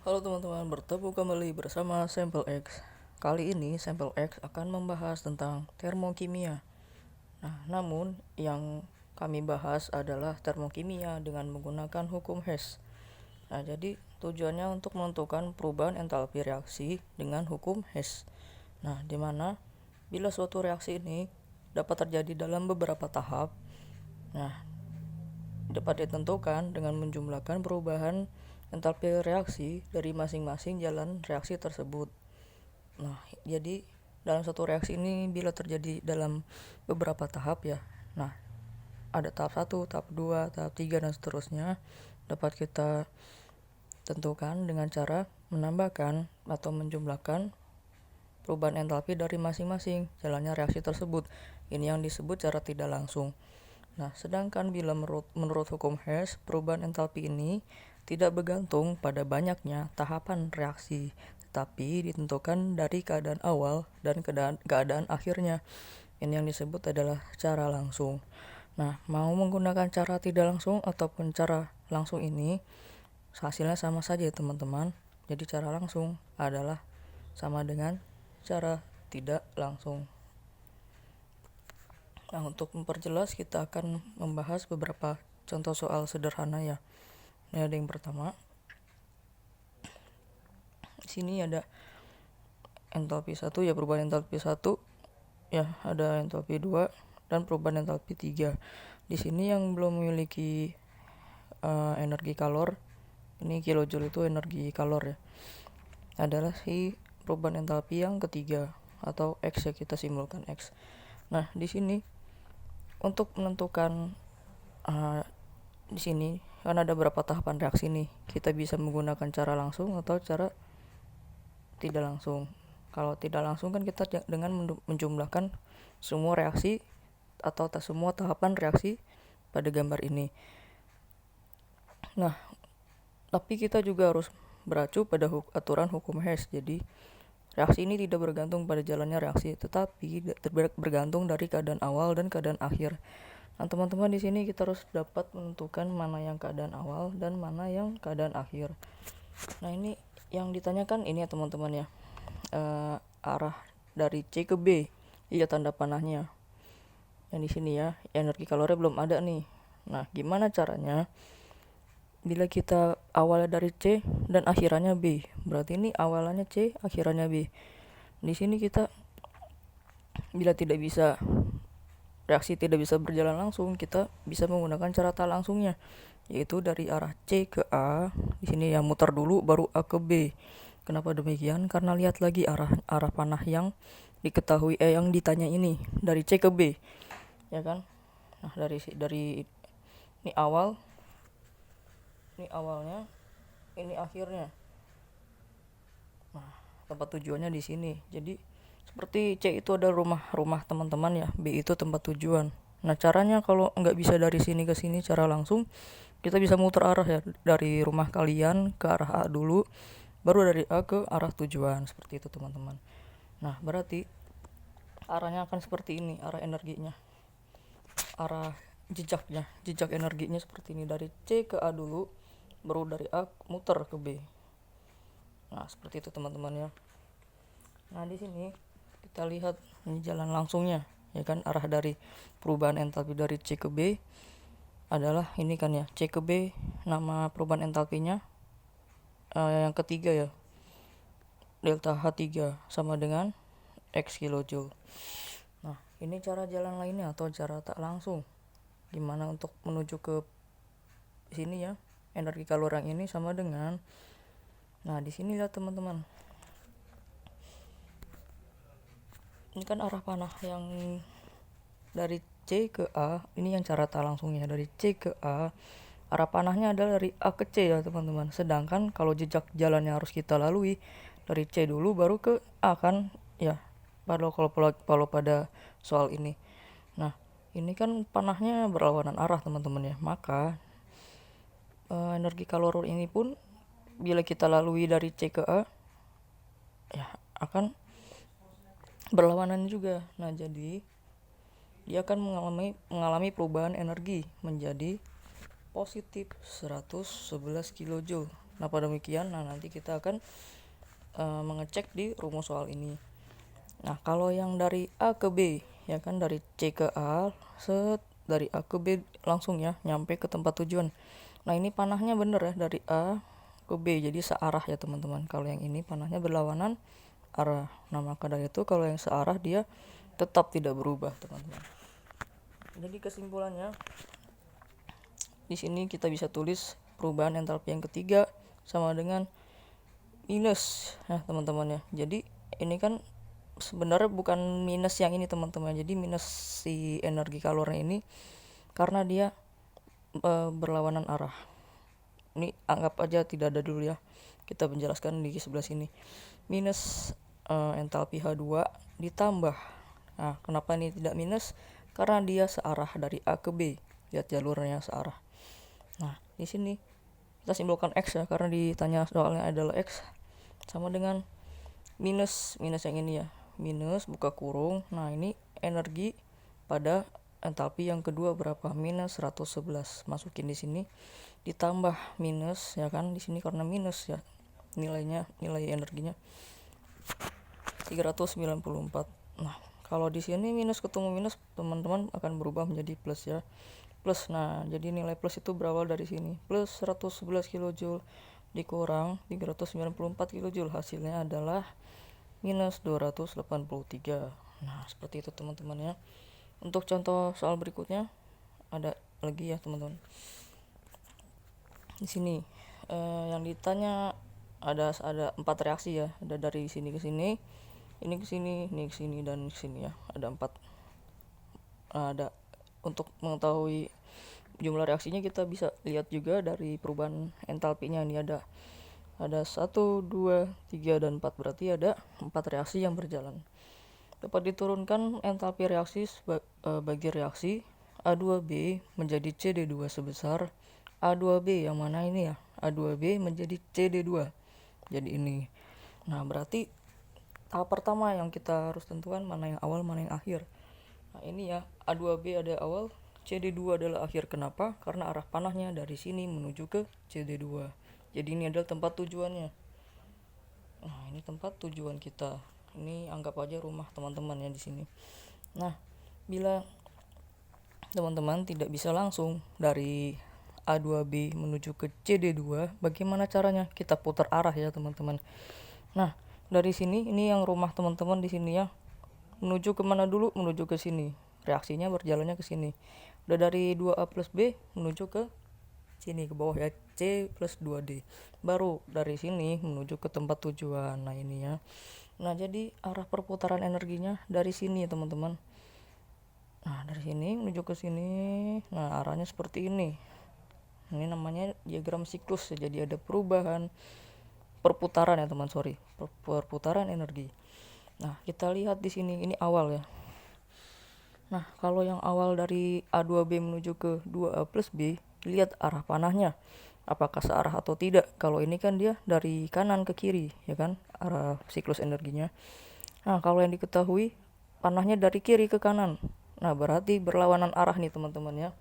Halo teman-teman, bertemu kembali bersama Sampel X. Kali ini Sampel X akan membahas tentang termokimia. Namun yang kami bahas adalah termokimia dengan menggunakan hukum Hess. Jadi tujuannya untuk menentukan perubahan entalpi reaksi dengan hukum Hess. Di mana bila suatu reaksi ini dapat terjadi dalam beberapa tahap, dapat ditentukan dengan menjumlahkan perubahan entalpi reaksi dari masing-masing jalan reaksi tersebut. Jadi dalam satu reaksi ini bila terjadi dalam beberapa tahap ada tahap 1, tahap 2, tahap 3 dan seterusnya, dapat kita tentukan dengan cara menambahkan atau menjumlahkan perubahan entalpi dari masing-masing jalannya reaksi tersebut. Ini yang disebut cara tidak langsung. Sedangkan bila menurut hukum Hess, perubahan entalpi ini tidak bergantung pada banyaknya tahapan reaksi, tetapi ditentukan dari keadaan awal dan keadaan akhirnya. Ini yang disebut adalah cara langsung. Mau menggunakan cara tidak langsung ataupun cara langsung ini, hasilnya sama saja teman-teman. Jadi cara langsung adalah sama dengan cara tidak langsung. Untuk memperjelas kita akan membahas beberapa contoh soal sederhana ya. Ada yang pertama. Di sini ada entalpi 1 ya, perubahan entalpi 1 ya, ada entalpi 2 dan perubahan entalpi 3. Di sini yang belum memiliki energi kalor, ini kilojoule itu energi kalor ya, adalah si perubahan entalpi yang ketiga atau X ya, kita simbolkan X. Di sini untuk menentukan di sini kan ada beberapa tahapan reaksi nih. Kita bisa menggunakan cara langsung atau cara tidak langsung. Kalau tidak langsung kan kita dengan menjumlahkan semua reaksi atau semua tahapan reaksi pada gambar ini. Tapi kita juga harus beracu pada aturan hukum Hess. Jadi reaksi ini tidak bergantung pada jalannya reaksi, tetapi bergantung dari keadaan awal dan keadaan akhir. Teman-teman, di sini kita harus dapat menentukan mana yang keadaan awal dan mana yang keadaan akhir. Ini yang ditanyakan ini ya teman-teman ya, arah dari C ke B, iya tanda panahnya. Yang di sini ya, energi kalornya belum ada nih. Gimana caranya? Bila kita awalnya dari C dan akhirannya B, berarti ini awalannya C, akhirannya B. Di sini kita bila reaksi tidak bisa berjalan langsung, kita bisa menggunakan cara tak langsungnya, yaitu dari arah C ke A. Di sini ya muter dulu baru A ke B. Kenapa demikian? Karena lihat lagi arah panah yang diketahui yang ditanya ini dari C ke B, ya kan? Dari ini awalnya, ini akhirnya. Tempat tujuannya di sini. Jadi seperti C itu ada rumah teman-teman ya, B itu tempat tujuan. Caranya kalau nggak bisa dari sini ke sini cara langsung, kita bisa muter arah ya, dari rumah kalian ke arah A dulu, baru dari A ke arah tujuan, seperti itu teman-teman. Berarti arahnya akan seperti ini, arah energinya, arah jejak energinya seperti ini, dari C ke A dulu, baru dari A muter ke B. Seperti itu teman-teman ya. Di sini kita lihat ini jalan langsungnya, ya kan, arah dari perubahan entalpi dari C ke B adalah ini kan ya, C ke B, nama perubahan entalpinya yang ketiga ya, delta H3 sama dengan X kilojoule. Ini cara jalan lainnya atau cara tak langsung. Gimana untuk menuju ke sini ya, energi kalor yang ini sama dengan di sini lihat teman-teman. Ini kan arah panah yang dari C ke A, ini yang cara tak langsungnya, dari C ke A. Arah panahnya adalah dari A ke C ya teman-teman. Sedangkan kalau jejak jalannya harus kita lalui dari C dulu baru ke A kan ya, kalau pada soal ini. Ini kan panahnya berlawanan arah teman-teman ya. Maka energi kalor ini pun bila kita lalui dari C ke A ya akan berlawanan juga. Jadi dia akan mengalami perubahan energi menjadi positif 111 kilojoule. Kenapa demikian? Nah, nanti kita akan mengecek di rumus soal ini. Nah, kalau yang dari A ke B, ya kan, dari C ke A, dari A ke B langsung ya, nyampe ke tempat tujuan. Nah, ini panahnya bener ya, dari A ke B, jadi searah ya teman-teman. Kalau yang ini panahnya berlawanan arah. Nah, maka dari itu kalau yang searah dia tetap tidak berubah, teman-teman. Jadi kesimpulannya, di sini kita bisa tulis perubahan entalpi yang ketiga sama dengan minus ya teman-teman ya. Jadi ini kan sebenarnya bukan minus yang ini teman-teman, jadi minus si energi kalornya ini karena dia berlawanan arah. Ini anggap aja tidak ada dulu ya, kita menjelaskan di sebelah sini. Minus entalpi H2 ditambah, nah kenapa ini tidak minus, karena dia searah dari A ke B, lihat jalurnya searah. Nah di sini kita simbolkan X ya, karena ditanya soalnya adalah X, sama dengan minus yang ini ya, minus buka kurung. Nah ini energi pada entalpi yang kedua berapa, minus 111, masukin di sini, ditambah minus ya kan, di sini karena minus ya, nilai energinya 394. Nah kalau di sini minus ketemu minus, teman-teman akan berubah menjadi plus ya, plus. Nah jadi nilai plus itu berawal dari sini, plus 111 kJ dikurang 394 kJ, hasilnya adalah minus 283. Nah seperti itu teman-teman ya. Untuk contoh soal berikutnya ada lagi ya teman-teman. Di sini yang ditanya ada 4 reaksi ya, ada dari sini ke sini, ini ke sini, ini ke sini, dan ke sini ya, ada 4. Ada untuk mengetahui jumlah reaksinya kita bisa lihat juga dari perubahan entalpinya. Ini ada 1, 2, 3, dan 4, berarti ada 4 reaksi yang berjalan. Dapat diturunkan entalpi reaksi bagi reaksi A2B menjadi CD2 sebesar A2B, yang mana ini ya, A2B menjadi CD2, jadi ini. Nah berarti tahap pertama yang kita harus tentukan mana yang awal mana yang akhir. Nah ini ya, A2B ada awal, CD2 adalah akhir. Kenapa? Karena arah panahnya dari sini menuju ke CD2, jadi ini adalah tempat tujuannya. Nah ini tempat tujuan kita, ini anggap aja rumah teman-teman ya di sini. Nah bila teman-teman tidak bisa langsung dari A2B menuju ke CD2, bagaimana caranya? Kita putar arah ya teman-teman. Nah dari sini, ini yang rumah teman-teman di sini ya, menuju kemana dulu? Menuju ke sini, reaksinya berjalannya ke sini. Udah dari 2A plus B menuju ke sini ke bawah ya, C plus 2D, baru dari sini menuju ke tempat tujuan. Nah ini ya. Nah jadi arah perputaran energinya dari sini ya teman-teman. Nah dari sini menuju ke sini, nah arahnya seperti ini. Ini namanya diagram siklus ya, jadi ada perubahan perputaran ya teman, perputaran energi. Nah kita lihat di sini, ini awal ya. Nah kalau yang awal dari A2B menuju ke 2A plus B, lihat arah panahnya apakah searah atau tidak. Kalau ini kan dia dari kanan ke kiri ya kan, arah siklus energinya. Nah kalau yang diketahui panahnya dari kiri ke kanan, nah berarti berlawanan arah nih teman-teman ya.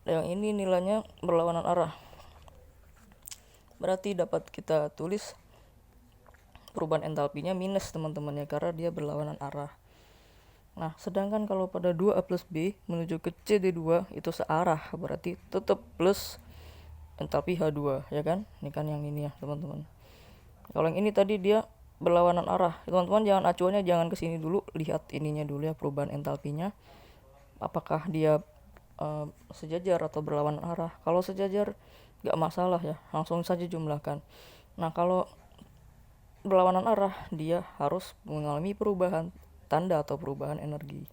Yang ini nilainya berlawanan arah, berarti dapat kita tulis perubahan entalpinya minus teman-teman ya, karena dia berlawanan arah. Nah sedangkan kalau pada 2A plus B menuju ke CD2 itu searah, berarti tetap plus entalpi H2 ya kan. Ini kan yang ini ya teman-teman. Kalau yang ini tadi dia berlawanan arah, teman-teman jangan acuannya jangan ke sini dulu, lihat ininya dulu ya, perubahan entalpinya apakah dia sejajar atau berlawanan arah. Kalau sejajar gak masalah ya, langsung saja jumlahkan. Nah kalau berlawanan arah dia harus mengalami perubahan tanda atau perubahan energi.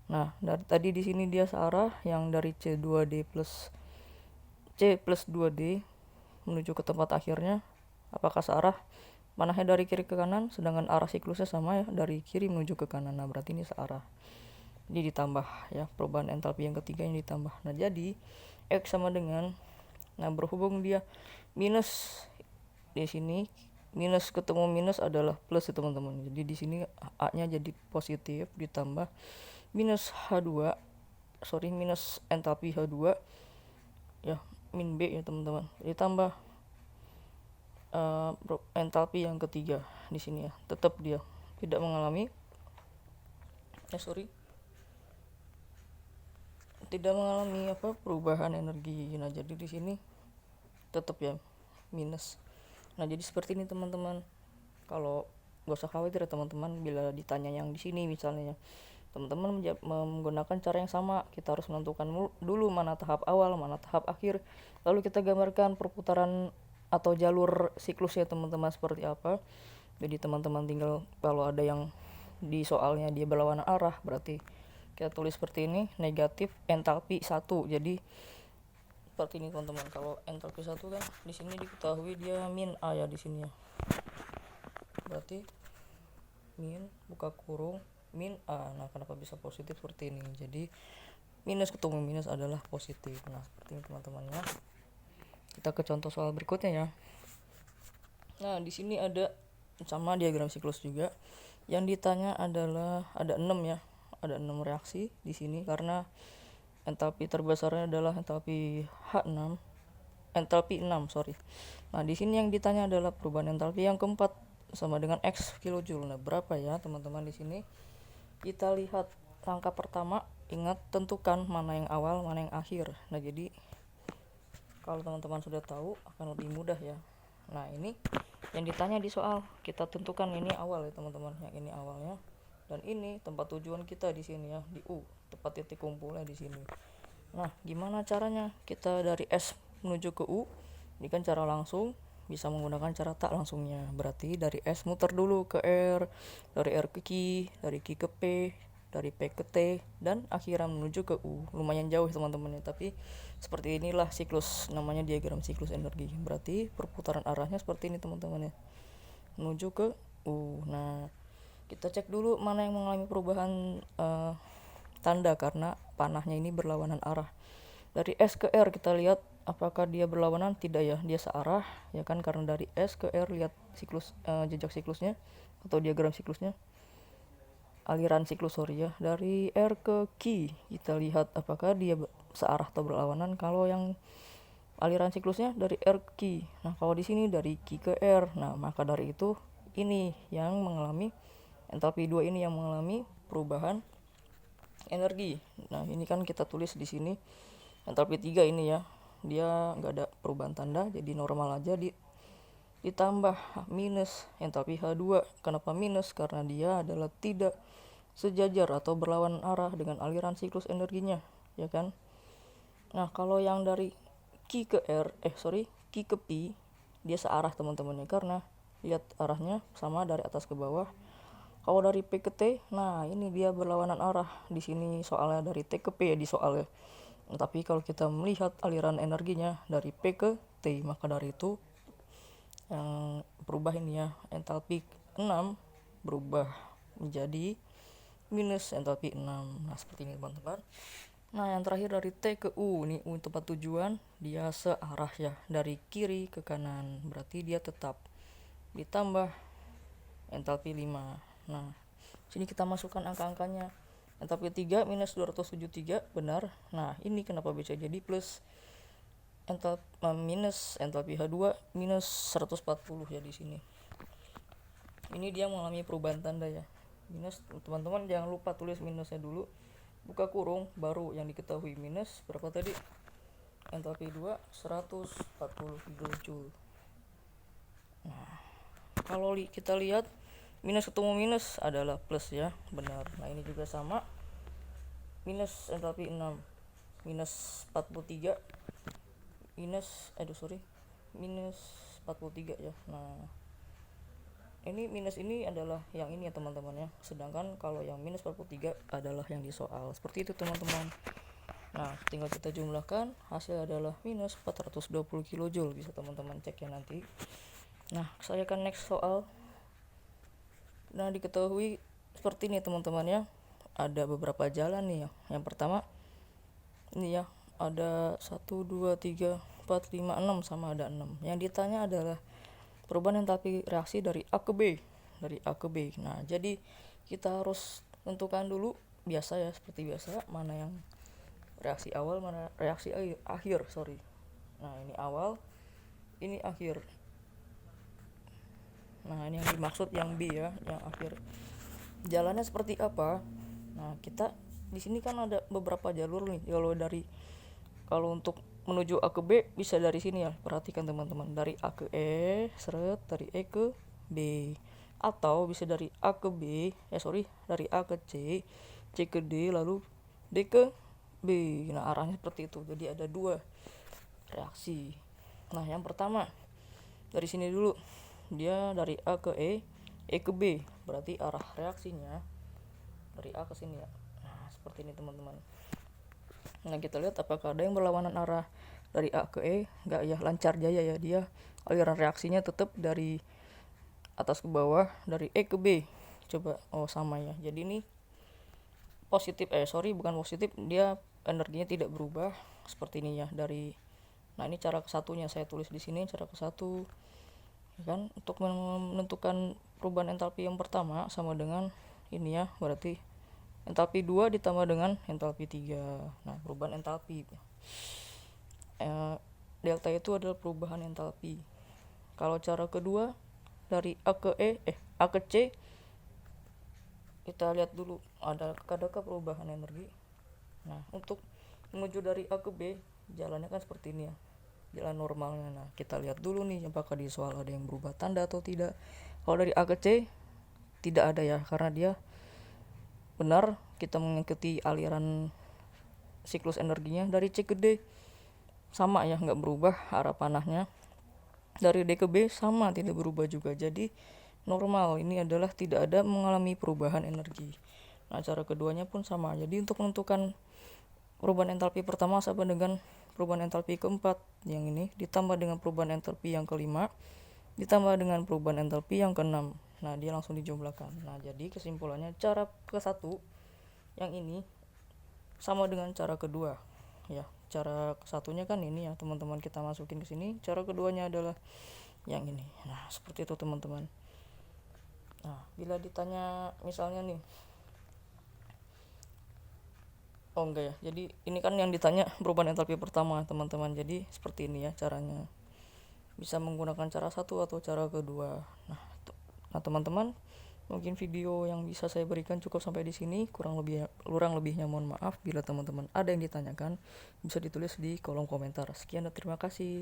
Nah dari tadi di sini dia searah, yang dari C2D plus C plus 2D menuju ke tempat akhirnya apakah searah? Panahnya dari kiri ke kanan, sedangkan arah siklusnya sama ya, dari kiri menuju ke kanan. Nah berarti ini searah. Ini ditambah ya, perubahan entalpi yang ketiga yang ditambah. Nah jadi X sama dengan, nah berhubung dia minus di sini, minus ketemu minus adalah plus ya teman-teman. Jadi di sini A-nya jadi positif, ditambah minus entalpi H2 ya, min B ya teman-teman, ditambah entalpi yang ketiga di sini ya, tetap dia tidak mengalami tidak mengalami perubahan energi. Nah jadi di sini tetap ya minus. Nah jadi seperti ini teman-teman. Kalau gak usah khawatir ya teman-teman, bila ditanya yang di sini misalnya teman-teman menggunakan cara yang sama. Kita harus menentukan dulu mana tahap awal, mana tahap akhir, lalu kita gambarkan perputaran atau jalur siklusnya teman-teman seperti apa. Jadi teman-teman tinggal, kalau ada yang di soalnya dia berlawanan arah, berarti kita tulis seperti ini, negatif entalpi 1. Jadi seperti ini teman-teman. Kalau entalpi 1 kan di sini diketahui dia min A ya di sini ya. Berarti min buka kurung min A. Nah kenapa bisa positif seperti ini? Jadi minus ketemu minus adalah positif. Nah seperti ini teman-teman ya. Kita ke contoh soal berikutnya ya. Nah di sini ada sama diagram siklus juga. Yang ditanya adalah ada 6 ya. Ada 6 reaksi di sini karena entalpi terbesarnya adalah entalpi H6. Entalpi 6, sorry. Nah, di sini yang ditanya adalah perubahan entalpi yang keempat sama dengan X kilojoule. Nah, berapa ya, teman-teman di sini? Kita lihat langkah pertama, ingat tentukan mana yang awal, mana yang akhir. Nah, jadi kalau teman-teman sudah tahu akan lebih mudah ya. Nah, ini yang ditanya di soal, kita tentukan ini awal ya, teman-teman. Yang ini awalnya. Dan ini tempat tujuan kita di sini ya, di U, tempat titik kumpulnya di sini. Nah, gimana caranya? Kita dari S menuju ke U, ini kan cara langsung, bisa menggunakan cara tak langsungnya. Berarti dari S muter dulu ke R, dari R ke Q, dari Q ke P, dari P ke T, dan akhirnya menuju ke U. Lumayan jauh teman-teman ya, tapi seperti inilah siklus, namanya diagram siklus energi. Berarti perputaran arahnya seperti ini teman-teman ya, menuju ke U. Nah, kita cek dulu mana yang mengalami perubahan tanda karena panahnya ini berlawanan arah. Dari S ke R kita lihat apakah dia berlawanan, tidak ya, dia searah ya kan, karena dari S ke R lihat siklus jejak siklusnya atau diagram siklusnya, aliran siklus ya. Dari R ke Q kita lihat apakah dia searah atau berlawanan. Kalau yang aliran siklusnya dari R ke Q, nah kalau di sini dari Q ke R, nah maka dari itu ini yang mengalami entalpi 2, ini yang mengalami perubahan energi. Nah ini kan kita tulis di sini entalpi 3 ini ya, dia nggak ada perubahan tanda, jadi normal aja. Ditambah minus entalpi H2. Kenapa minus? Karena dia adalah tidak sejajar atau berlawanan arah dengan aliran siklus energinya ya kan. Nah kalau yang dari Q ke R Q ke P, dia searah teman-teman ya, karena lihat arahnya sama dari atas ke bawah. Kalau dari P ke T, nah ini dia berlawanan arah. Di sini soalnya dari T ke P ya di soalnya. Tapi kalau kita melihat aliran energinya dari P ke T, maka dari itu yang berubah ini ya, entalpi 6 berubah menjadi minus entalpi 6. Nah seperti ini teman-teman. Nah yang terakhir dari T ke U, ini U tempat tujuan, dia searah ya, dari kiri ke kanan, berarti dia tetap. Ditambah entalpi 5. Nah sini kita masukkan angka-angkanya. Entalpi 3 minus 273 benar. Nah ini kenapa bisa jadi plus, minus entalpi H2 minus 140 ya di sini. Ini dia mengalami perubahan tanda ya, minus. Teman-teman jangan lupa tulis minusnya dulu, buka kurung, baru yang diketahui minus berapa tadi, entalpi 2 140 kilojoule. Nah kalau kita lihat minus ketemu minus adalah plus ya, benar. Nah ini juga sama, minus entalpi 6 minus 43 minus 43 ya. Nah ini minus ini adalah yang ini ya teman-teman ya, sedangkan kalau yang minus 43 adalah yang di soal. Seperti itu teman-teman. Nah tinggal kita jumlahkan, hasil adalah minus 420 kilojoule. Bisa teman-teman cek ya nanti. Nah saya akan next soal. Nah diketahui seperti ini teman-teman ya, ada beberapa jalan nih ya. Yang pertama ini ya, ada 1, 2, 3, 4, 5, 6 sama ada 6. Yang ditanya adalah perubahan entalpi reaksi dari A ke B, dari A ke B. Nah jadi kita harus tentukan dulu biasa ya, seperti biasa, mana yang reaksi awal, mana reaksi akhir. Nah ini awal, ini akhir. Nah, ini yang dimaksud yang B ya, yang akhir. Jalannya seperti apa? Nah, kita di sini kan ada beberapa jalur nih. Kalau untuk menuju A ke B bisa dari sini ya. Perhatikan teman-teman, dari A ke E, seret, dari E ke B. Atau bisa dari A ke B, dari A ke C, C ke D, lalu D ke B. Nah, arahnya seperti itu. Jadi ada dua reaksi. Nah, yang pertama dari sini dulu, dia dari A ke E ke B, berarti arah reaksinya dari A ke sini ya. Nah, seperti ini teman-teman. Nah, kita lihat apakah ada yang berlawanan arah dari A ke E. Enggak ya, lancar jaya ya, dia aliran reaksinya tetap dari atas ke bawah, dari E ke B. Coba, oh sama ya. Jadi ini positif, bukan positif, dia energinya tidak berubah seperti ini ya. Nah, ini cara kesatunya saya tulis di sini, cara kesatu kan. Untuk menentukan perubahan entalpi yang pertama sama dengan ini ya, berarti entalpi 2 ditambah dengan entalpi 3. Nah, perubahan entalpi delta itu adalah perubahan entalpi. Kalau cara kedua dari A ke A ke C, kita lihat dulu adakah perubahan energi. Nah, untuk menuju dari A ke B, jalannya kan seperti ini ya, jalan normalnya. Nah, kita lihat dulu nih apakah di soal ada yang berubah tanda atau tidak. Kalau dari A ke C tidak ada ya, karena dia benar kita mengikuti aliran siklus energinya. Dari C ke D sama ya, nggak berubah arah panahnya. Dari D ke B sama, tidak berubah juga. Jadi normal, ini adalah tidak ada mengalami perubahan energi. Nah, cara keduanya pun sama. Jadi untuk menentukan perubahan entalpi pertama sama dengan perubahan entalpi keempat yang ini, ditambah dengan perubahan entalpi yang kelima, ditambah dengan perubahan entalpi yang keenam. Nah, dia langsung dijumlahkan. Nah, jadi kesimpulannya cara ke satu yang ini sama dengan cara kedua ya. Cara kesatunya kan ini ya teman-teman, kita masukin ke sini. Cara keduanya adalah yang ini. Nah, seperti itu teman-teman. Nah, bila ditanya misalnya nih, oh enggak ya, jadi ini kan yang ditanya perubahan entalpi pertama teman-teman. Jadi seperti ini ya caranya, bisa menggunakan cara satu atau cara kedua. Nah teman-teman, mungkin video yang bisa saya berikan cukup sampai di sini. Kurang lebihnya mohon maaf. Bila teman-teman ada yang ditanyakan, bisa ditulis di kolom komentar. Sekian dan terima kasih.